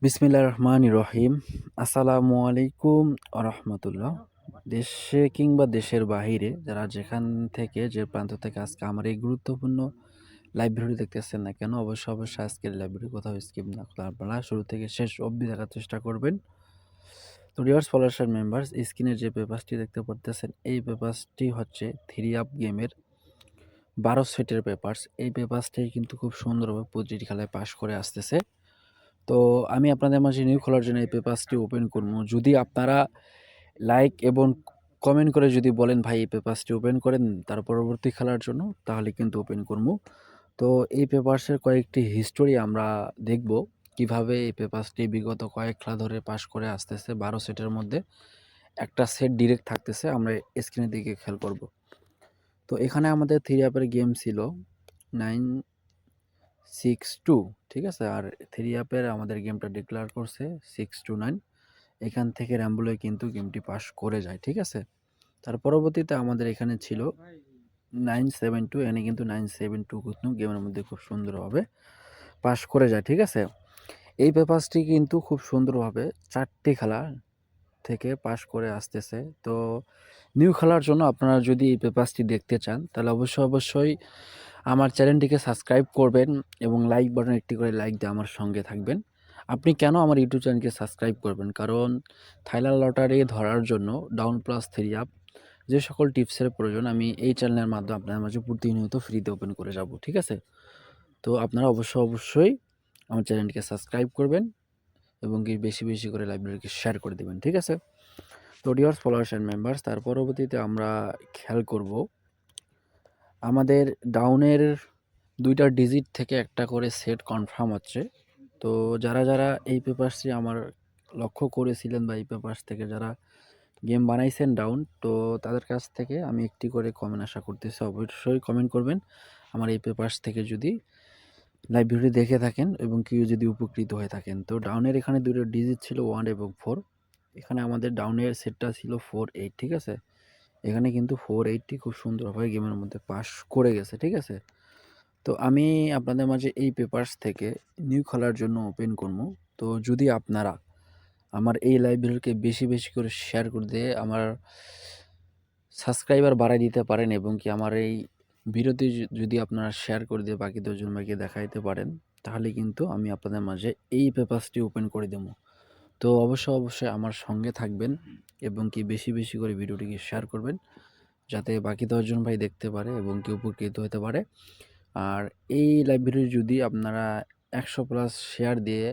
বিসমিল্লাহির রহমানির রহিম। আসসালামু আলাইকুম ওয়া রাহমাতুল্লাহ। দেশে কিংবা দেশের বাহিরে যারা যেখান থেকে যে প্রান্ত থেকে আজকে আমার এই গুরুত্বপূর্ণ লাইভ ভিডিও দেখতেছেন না কেন, অবশ্যই আজকের লাইভ ভিডিও কোথাও স্কিপ না করে আপনারা শুরু থেকে শেষ অবধি দেখার চেষ্টা করবেন। তো ডিয়ার ফলোয়ার্স এন্ড মেম্বার্স, স্ক্রিনে যে পেপারসটি দেখতে পারতেছেন এই পেপারসটি হচ্ছে 3 আপ গেমের 12 সেটের পেপারস। এই পেপারসটি কিন্তু খুব সুন্দরভাবে প্রতিটি খেলায় পাস করে আসতেছে। তো আমি আপনাদের মাঝে নিউ খোলার জন্য এই পেপারসটি ওপেন করবো। যদি আপনারা লাইক এবং কমেন্ট করে যদি বলেন ভাই এই পেপারসটি ওপেন করেন তার পরবর্তী খেলার জন্য, তাহলে কিন্তু ওপেন করবো। তো এই পেপারসের কয়েকটি হিস্টোরি আমরা দেখব, কিভাবে এই পেপারসটি বিগত কয়েক খেলা ধরে পাস করে আসতেছে। 12 সেটের মধ্যে একটা সেট ডিরেক্ট থাকতেছে, আমরা স্ক্রিনের দিকে খেয়াল করব। তো এখানে আমাদের 3 আপের গেম ছিল 962, ঠিক আছে। আর 3 আপের আমাদের গেমটা ডিক্লেয়ার করছে 629। এখান থেকে র্যাম্বুলে কিন্তু গেমটি পাস করে যায়, ঠিক আছে। তার পরবর্তীতে আমাদের এখানে ছিল 972, এনে কিন্তু 972 কিন্তু গেমের মধ্যে খুব সুন্দরভাবে পাস করে যায়, ঠিক আছে। এই পেপারসটি কিন্তু খুব সুন্দরভাবে 4টি খেলা থেকে পাস করে আসতেছে। তো নিউ খেলার জন্য আপনারা যদি এই পেপারসটি দেখতে চান তাহলে অবশ্যই আমার চ্যানেলটিকে সাবস্ক্রাইব করবেন এবং লাইক বাটন একটি করে লাইক দিয়ে আমার সঙ্গে থাকবেন। আপনি কেন আমার ইউটিউব চ্যানেলকে সাবস্ক্রাইব করবেন? কারণ থাইল্যান্ড লটারি ধরার জন্য ডাউন প্লাস 3 আপ যে সকল টিপসের প্রয়োজন আমি এই চ্যানেলের মাধ্যমে আপনাদের মাঝে প্রতিনিয়ত ফ্রিতে ওপেন করে যাব, ঠিক আছে। তো আপনারা অবশ্যই আমার চ্যানেলটিকে সাবস্ক্রাইব করবেন এবং কি বেশি করে লাইব্রেরিকে শেয়ার করে দেবেন, ঠিক আছে। তো ডিয়ার ফলোয়ার্স অ্যান্ড মেম্বার্স, তার পরবর্তীতে আমরা খেয়াল করব আমাদের ডাউনের 2টা ডিজিট থেকে একটা করে সেট কনফার্ম হচ্ছে। তো যারা এই পেপারসটি আমার লক্ষ্য করেছিলেন বা এই পেপারস থেকে যারা গেম বানাইছেন ডাউন, তো তাদের কাছ থেকে আমি একটি করে কমেন্ট আশা করতেছি। অবশ্যই কমেন্ট করবেন আমার এই পেপারস থেকে যদি লাইভ ভিডিও দেখে থাকেন এবং কেউ যদি উপকৃত হয়ে থাকেন। তো ডাউনের এখানে 2টো ডিজিট ছিল 1 এবং 4। এখানে আমাদের ডাউনের সেটটা ছিল 48, ঠিক আছে। এখানে কিন্তু 480 খুব সুন্দরভাবে গেমের মধ্যে পাস করে গেছে, ঠিক আছে। তো আমি আপনাদের মাঝে এই পেপারস থেকে নিউ খেলার জন্য ওপেন করবো। তো যদি আপনারা আমার এই লাইভ ভিডিওকে বেশি করে শেয়ার করে দিয়ে আমার সাবস্ক্রাইবার বাড়াই দিতে পারেন এবং কি আমার এই ভিডিওতে যদি আপনারা শেয়ার করে দিয়ে বাকি 2 জন ভাইকে দেখাইতে পারেন, তাহলে কিন্তু আমি আপনাদের মাঝে এই পেপারসটি ওপেন করে দেবো। তো অবশ্যই আমার সঙ্গে থাকবেন এবং কি বেশি করে ভিডিওটিকে শেয়ার করবেন, যাতে বাকি 10 জন ভাই দেখতে পারে এবং কি উপকৃত হতে পারে। আর এই লাইভ ভিডিও যদি আপনারা 100+ শেয়ার দিয়ে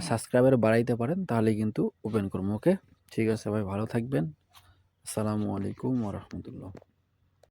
সাবস্ক্রাইবার বাড়াইতে পারেন, তাহলে কিন্তু ওপেন করবো। ওকে, ঠিক আছে ভাই, ভালো থাকবেন। আসসালামু আলাইকুম ওয়া রাহমাতুল্লাহ।